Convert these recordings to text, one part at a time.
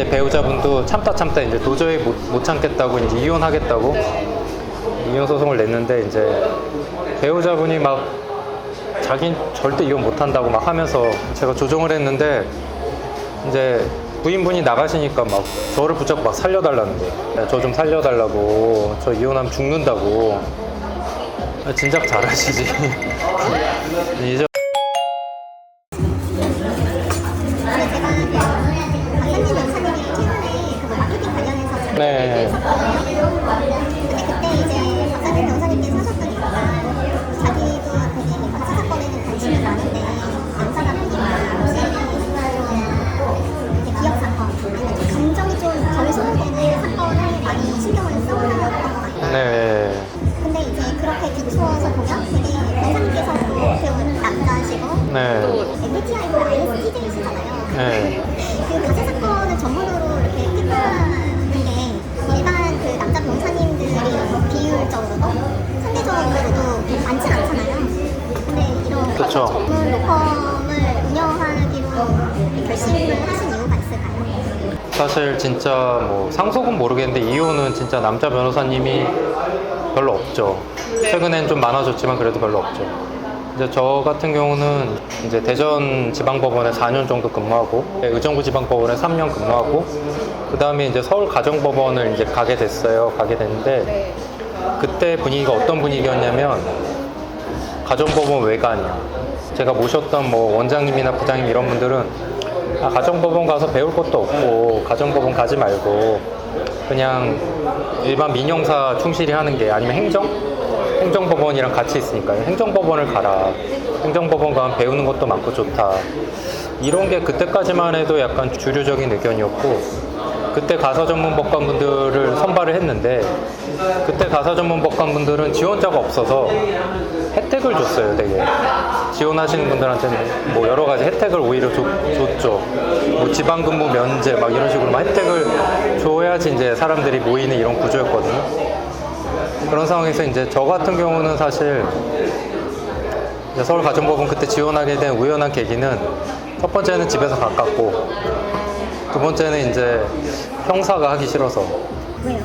이제 배우자분도 참다 이제 도저히 못 참겠다고 이제 이혼하겠다고 이혼 소송을 냈는데, 이제 배우자분이 막 자긴 절대 이혼 못 한다고 막 하면서 제가 조정을 했는데, 이제 부인분이 나가시니까 막 저를 붙잡고 막 살려달라는 거예요. 저 좀 살려달라고, 저 이혼하면 죽는다고. 진작 잘하시지. 이제 네. 근데 그때 이제 박사님 변호사님께서 하셨던 얘기가 자기도 되게 박사 사건에는 관심이 많은데 남사다분이나 이렇게 기억 사건 아니면 좀 감정이 좀 덜 소모되는 사건을 많이 신경을 써오려고 했던 것 같아요. 네. 근데 이제 그렇게 비추어서 보면 되게 변호사님께서도 배우는 남자시고 네. 또 MBTI가 ISTJ시잖아요. 네. 그 가세 사건을 전문으로 이렇게 했다는 게 일반 그 남자 변호사님들이 비율적으로도 상대적으로도 많지 않잖아요. 근데 이런 그쵸. 전문 로펌을 운영하기로 결심을 하신 이유가 있을까요? 사실 진짜 뭐 상속은 모르겠는데 이혼은 진짜 남자 변호사님이 별로 없죠. 최근엔 좀 많아졌지만 그래도 별로 없죠. 이제 저 같은 경우는 이제 대전지방법원에 4년 정도 근무하고, 의정부 지방법원에 3년 근무하고, 그 다음에 이제 서울가정법원을 이제 가게 됐어요. 가게 됐는데, 그때 분위기가 어떤 분위기였냐면, 가정법원 외관이야. 제가 모셨던 뭐 원장님이나 부장님 이런 분들은 가정법원 가서 배울 것도 없고, 가정법원 가지 말고, 그냥 일반 민형사 충실히 하는 게, 아니면 행정법원이랑 같이 있으니까요. 행정법원을 가라. 행정법원 가면 배우는 것도 많고 좋다. 이런 게 그때까지만 해도 약간 주류적인 의견이었고, 그때 가사전문법관분들을 선발을 했는데, 그때 가사전문법관분들은 지원자가 없어서 혜택을 줬어요, 되게. 지원하시는 분들한테는 뭐 여러 가지 혜택을 오히려 줬죠. 뭐 지방근무 면제 막 이런 식으로 막 혜택을 줘야지 이제 사람들이 모이는 이런 구조였거든요. 그런 상황에서 이제 저 같은 경우는 사실 이제 서울가정법원 그때 지원하게 된 우연한 계기는, 첫 번째는 집에서 가깝고, 두 번째는 이제 형사가 하기 싫어서. 왜요?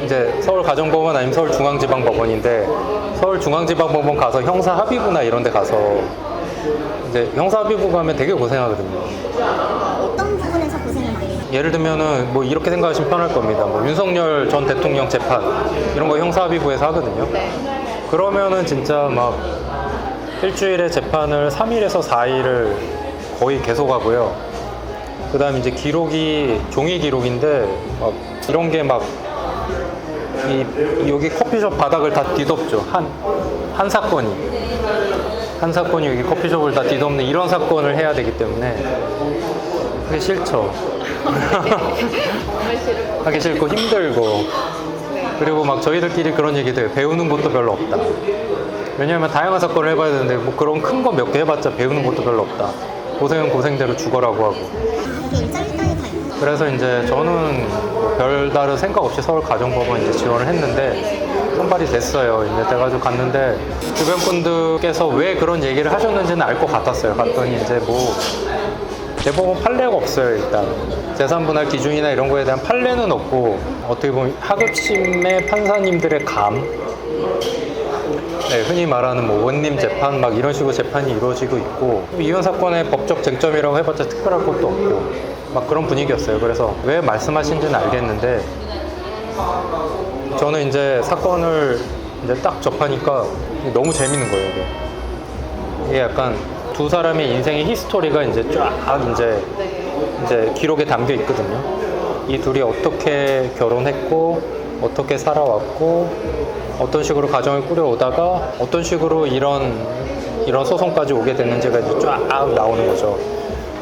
이제 서울가정법원 아니면 서울중앙지방법원인데, 서울중앙지방법원 가서 형사합의부나 이런 데 가서 이제 형사합의부 가면 되게 고생하거든요. 어떤 부분에서 고생을 많이 해요? 예를 들면은 뭐 이렇게 생각하시면 편할 겁니다. 뭐 윤석열 전 대통령 재판 이런 거 형사합의부에서 하거든요. 그러면은 진짜 막 일주일에 재판을 3일에서 4일을 거의 계속 하고요. 그 다음에 이제 기록이 종이 기록인데 막 이런 게 막 여기 커피숍 바닥을 다 뒤덮죠. 한 사건이 여기 커피숍을 다 뒤덮는 이런 사건을 해야 되기 때문에 그게 싫죠. 하기 싫고 힘들고, 그리고 막 저희들끼리 그런 얘기도 해요. 배우는 것도 별로 없다. 왜냐하면 다양한 사건을 해봐야 되는데 뭐 그런 큰 거 몇 개 해봤자 배우는 것도 별로 없다. 고생은 고생대로 죽어라고 하고. 이게 일장일단이 다 있고. 그래서 이제 저는 뭐 별다른 생각 없이 서울가정법원 이제 지원을 했는데 선발이 됐어요. 이제 돼가지고 갔는데 주변 분들께서 왜 그런 얘기를 하셨는지는 알 것 같았어요. 갔더니 이제 뭐 대법원 판례가 없어요. 일단 재산분할 기준이나 이런 거에 대한 판례는 없고, 어떻게 보면 하급심의 판사님들의 감, 네, 흔히 말하는 뭐 원님 재판 막 이런 식으로 재판이 이루어지고 있고, 이혼 사건의 법적 쟁점이라고 해봤자 특별할 것도 없고 막 그런 분위기였어요. 그래서 왜 말씀하신지는 알겠는데, 저는 이제 사건을 이제 딱 접하니까 너무 재밌는 거예요. 이게 약간 두 사람의 인생의 히스토리가 이제 쫙 이제 기록에 담겨 있거든요. 이 둘이 어떻게 결혼했고, 어떻게 살아왔고, 어떤 식으로 가정을 꾸려오다가 어떤 식으로 이런 소송까지 오게 됐는지가 이제 쫙 나오는 거죠.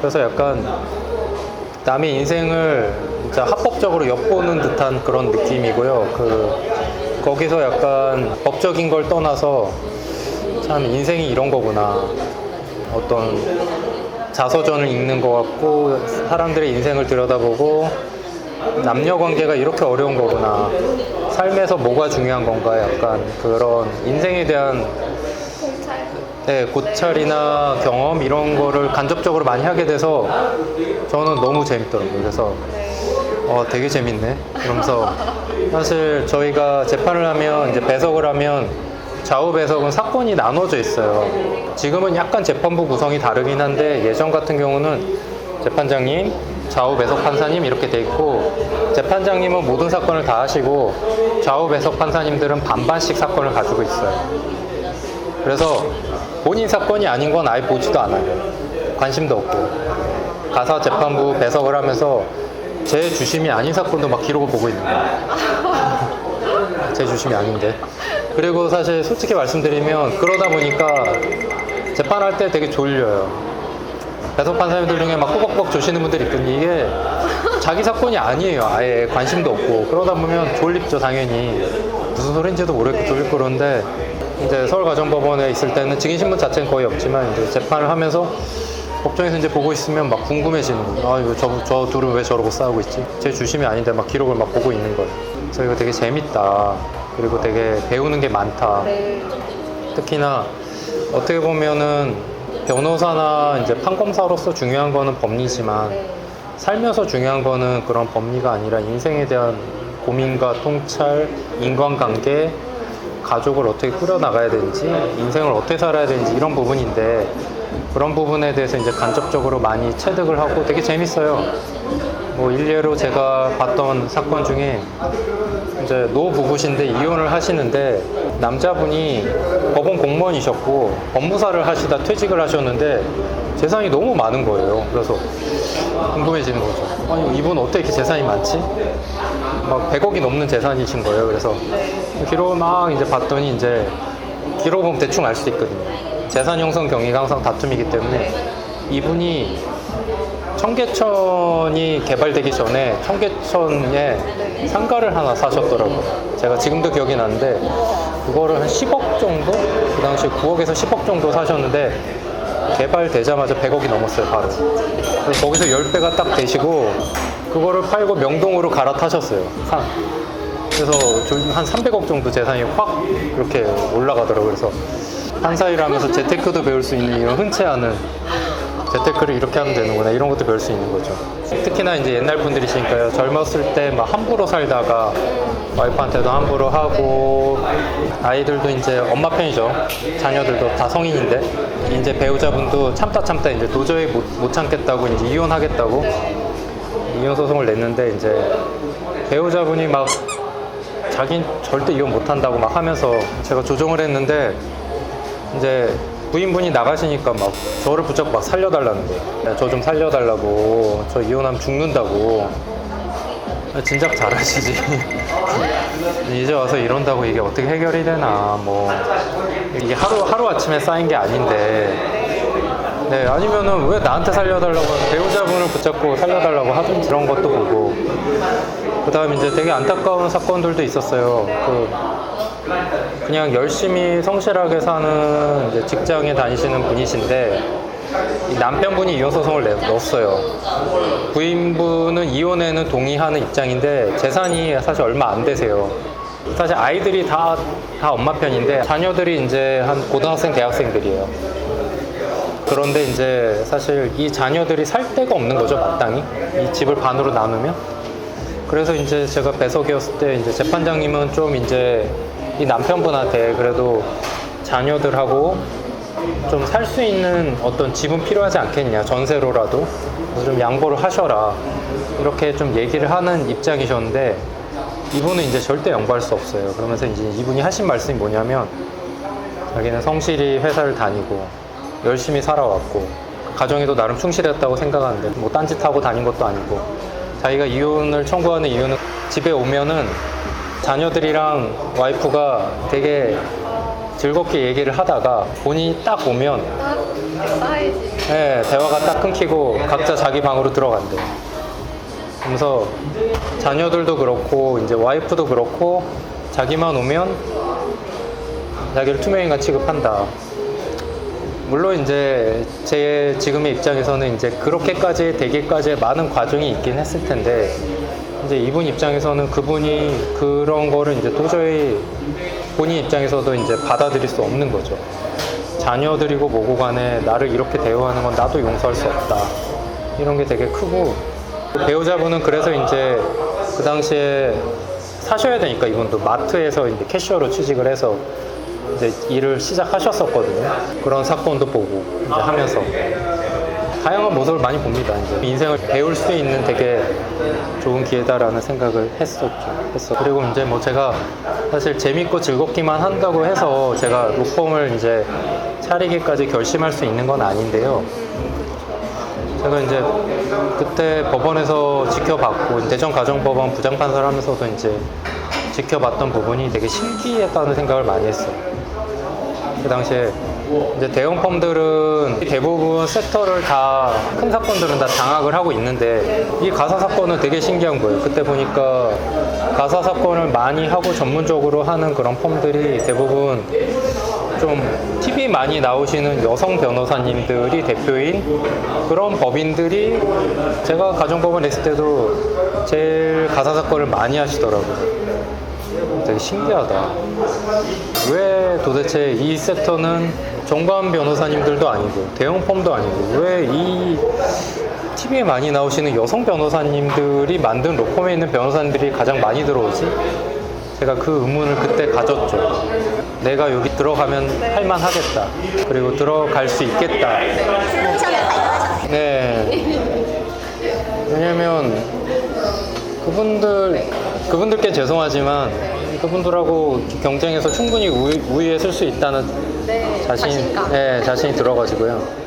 그래서 약간 남의 인생을 진짜 합법적으로 엿보는 듯한 그런 느낌이고요. 거기서 약간 법적인 걸 떠나서 참 인생이 이런 거구나. 어떤 자서전을 읽는 것 같고, 사람들의 인생을 들여다보고 남녀 관계가 이렇게 어려운 거구나. 삶에서 뭐가 중요한 건가. 약간 그런 인생에 대한 고찰이나 경험 이런 거를 간접적으로 많이 하게 돼서 저는 너무 재밌더라고요. 그래서 되게 재밌네. 그러면서 사실 저희가 재판을 하면 이제 배석을 하면 좌우 배석은 사건이 나눠져 있어요. 지금은 약간 재판부 구성이 다르긴 한데 예전 같은 경우는 재판장님, 좌우 배석 판사님 이렇게 돼 있고 재판장님은 모든 사건을 다 하시고 좌우 배석 판사님들은 반반씩 사건을 가지고 있어요. 그래서 본인 사건이 아닌 건 아예 보지도 않아요. 관심도 없고 가사 재판부 배석을 하면서 제 주심이 아닌 사건도 막 기록을 보고 있는 거예요. 제 주심이 아닌데. 그리고 사실 솔직히 말씀드리면 그러다 보니까 재판할 때 되게 졸려요. 배석 판사님들 중에 막 꾸벅꾸벅 조시는 분들이 있거든요. 이게 자기 사건이 아니에요. 아예 관심도 없고. 그러다 보면 졸립죠, 당연히. 무슨 소린지도 모르겠고 졸리고 그러는데 이제 서울가정법원에 있을 때는 증인신문 자체는 거의 없지만 이제 재판을 하면서 법정에서 이제 보고 있으면 막 궁금해지는 거예요. 아, 이거 저 둘은 왜 저러고 싸우고 있지? 제 주심이 아닌데 막 기록을 막 보고 있는 거예요. 그래서 이거 되게 재밌다. 그리고 되게 배우는 게 많다. 특히나 어떻게 보면은 변호사나 이제 판검사로서 중요한 거는 법리지만 살면서 중요한 거는 그런 법리가 아니라 인생에 대한 고민과 통찰, 인간관계, 가족을 어떻게 꾸려나가야 되는지, 인생을 어떻게 살아야 되는지 이런 부분인데 그런 부분에 대해서 이제 간접적으로 많이 체득을 하고 되게 재밌어요. 뭐 일례로 제가 봤던 사건 중에 이제 노 부부신데 이혼을 하시는데 남자분이 법원 공무원이셨고 법무사를 하시다 퇴직을 하셨는데 재산이 너무 많은 거예요. 그래서 궁금해지는 거죠. 아니 이분 어떻게 이렇게 재산이 많지? 막 100억이 넘는 재산이신 거예요. 그래서 기록을 막 이제 봤더니 이제 기록을 보면 대충 알 수 있거든요. 재산 형성 경위가 항상 다툼이기 때문에 이분이 청계천이 개발되기 전에 청계천에 상가를 하나 사셨더라고요. 제가 지금도 기억이 나는데 그거를 한 10억 정도? 그 당시에 9억에서 10억 정도 사셨는데 개발되자마자 100억이 넘었어요, 바로. 그래서 거기서 10배가 딱 되시고 그거를 팔고 명동으로 갈아타셨어요. 그래서 한 300억 정도 재산이 확 그렇게 올라가더라고요. 그래서 판사일 하면서 재테크도 배울 수 있는 이런 흔치 않은 재테크를 이렇게 하면 되는구나 이런 것도 배울 수 있는 거죠. 특히나 이제 옛날 분들이시니까요. 젊었을 때 막 함부로 살다가 와이프한테도 함부로 하고 아이들도 이제 엄마 편이죠. 자녀들도 다 성인인데 이제 배우자분도 참다 이제 도저히 못 참겠다고 이제 이혼하겠다고 이혼 소송을 냈는데 이제 배우자분이 막 자긴 절대 이혼 못 한다고 막 하면서 제가 조정을 했는데 이제 부인분이 나가시니까 막 저를 붙잡고 막 살려달라는 거예요. 저 좀 살려달라고. 저 이혼하면 죽는다고. 진작 잘하시지. 이제 와서 이런다고 이게 어떻게 해결이 되나. 뭐 이게 하루아침에 쌓인 게 아닌데 네, 아니면은 왜 나한테 살려달라고 배우자분을 붙잡고 살려달라고 하든지 그런 것도 보고 그 다음 이제 되게 안타까운 사건들도 있었어요. 그냥 열심히 성실하게 사는 이제 직장에 다니시는 분이신데 이 남편분이 이혼 소송을 넣었어요. 부인분은 이혼에는 동의하는 입장인데 재산이 사실 얼마 안 되세요. 사실 아이들이 다 엄마 편인데 자녀들이 이제 한 고등학생, 대학생들이에요. 그런데 이제 사실 이 자녀들이 살 데가 없는 거죠, 마땅히. 이 집을 반으로 나누면. 그래서 이제 제가 배석이었을 때 이제 재판장님은 좀 이제 이 남편분한테 그래도 자녀들하고 좀 살 수 있는 어떤 집은 필요하지 않겠냐, 전세로라도. 그래서 좀 양보를 하셔라. 이렇게 좀 얘기를 하는 입장이셨는데 이분은 이제 절대 양보할 수 없어요. 그러면서 이제 이분이 하신 말씀이 뭐냐면 자기는 성실히 회사를 다니고 열심히 살아왔고 가정에도 나름 충실했다고 생각하는데 뭐 딴짓하고 다닌 것도 아니고 자기가 이혼을 청구하는 이유는 집에 오면은 자녀들이랑 와이프가 되게 즐겁게 얘기를 하다가 본인이 딱 오면 네, 대화가 딱 끊기고 각자 자기 방으로 들어간대요. 그래서 자녀들도 그렇고 이제 와이프도 그렇고 자기만 오면 자기를 투명인간 취급한다. 물론 이제 제 지금의 입장에서는 이제 그렇게까지 되기까지의 많은 과정이 있긴 했을 텐데 이제 이분 입장에서는 그분이 그런 거를 이제 도저히 본인 입장에서도 이제 받아들일 수 없는 거죠. 자녀들이고 뭐고 간에 나를 이렇게 대우하는 건 나도 용서할 수 없다. 이런 게 되게 크고 배우자분은 그래서 이제 그 당시에 사셔야 되니까 이분도 마트에서 이제 캐셔로 취직을 해서 이제 일을 시작하셨었거든요. 그런 사건도 보고 이제 하면서 다양한 모습을 많이 봅니다. 이제 인생을 배울 수 있는 되게 좋은 기회다라는 생각을 했었죠. 그리고 이제 뭐 제가 사실 재밌고 즐겁기만 한다고 해서 제가 로펌을 이제 차리기까지 결심할 수 있는 건 아닌데요. 제가 이제 그때 법원에서 지켜봤고 대전가정법원 부장판사를 하면서도 이제 지켜봤던 부분이 되게 신기했다는 생각을 많이 했어요. 그 당시에 이제 대형 펌들은 대부분 섹터를 다 큰 사건들은 다 장악을 하고 있는데 이 가사 사건은 되게 신기한 거예요. 그때 보니까 가사 사건을 많이 하고 전문적으로 하는 그런 펌들이 대부분 좀 TV 많이 나오시는 여성 변호사님들이 대표인 그런 법인들이 제가 가정법원 했을 때도 제일 가사 사건을 많이 하시더라고요. 되게 신기하다. 왜 도대체 이 섹터는 정관 변호사님들도 아니고 대형 펌도 아니고 왜 이 TV에 많이 나오시는 여성 변호사님들이 만든 로펌에 있는 변호사님들이 가장 많이 들어오지? 제가 그 의문을 그때 가졌죠. 내가 여기 들어가면 할만하겠다. 그리고 들어갈 수 있겠다. 솔루션을 발견하셨어요. 네. 왜냐면 그분들께 죄송하지만 그분들하고 경쟁해서 충분히 우위에 쓸 수 있다는 자신이 들어가지고요.